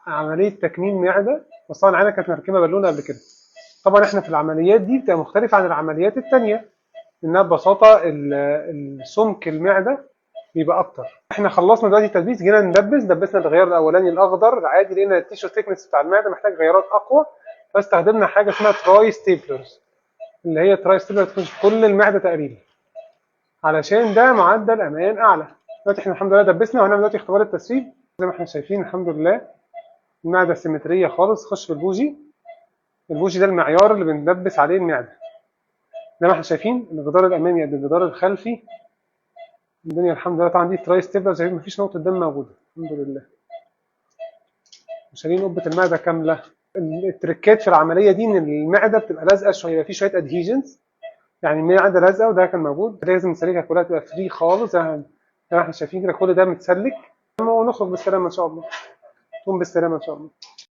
عمليه تكميم معده، بس طبعا العينه كانت مركبه بالونه قبل كده. طبعا احنا في العمليات دي بتبقى مختلفه عن العمليات الثانيه، انها ببساطه السمك المعده بيبقى اكتر. احنا خلصنا دلوقتي التدبيس، جينا دبسنا الغيار الاولاني الاخضر العادي، لقينا التيشو ثيكنس بتاع المعده محتاج غيارات اقوى، فاستخدمنا حاجه اسمها تراي ستيبلرز، اللي هي تراي ستيبلر تخش في كل المعده تقريبا، علشان ده معدل امان اعلى. دلوقتي احنا الحمد لله دبسنا، وهنعمل دلوقتي اختبار التسريب. زي ما احنا شايفين الحمد لله المعده سيمتريه خالص. خش بالبوجي، البوجي ده المعيار اللي بندبس عليه المعده. زي ما احنا شايفين الجدار الامامي قد الجدار الخلفي، الدنيا الحمد لله. طبعا دي تراي ستيبلر، شايفين مفيش نقطه دم موجوده الحمد لله. شايلين قبه المعده كامله. التركات في العمليه دي ان المعده بتبقى لازقه شويه، يبقى في شويه ادهيجنز، يعني المعده لازقه، وده كان موجود. لازم نسلكها كلها تبقى فري خالص، زي ما احنا شايفين كده كل ده متسلك، ونخرج بالسلامه ان شاء الله. تقوم بالسلامه ان شاء الله.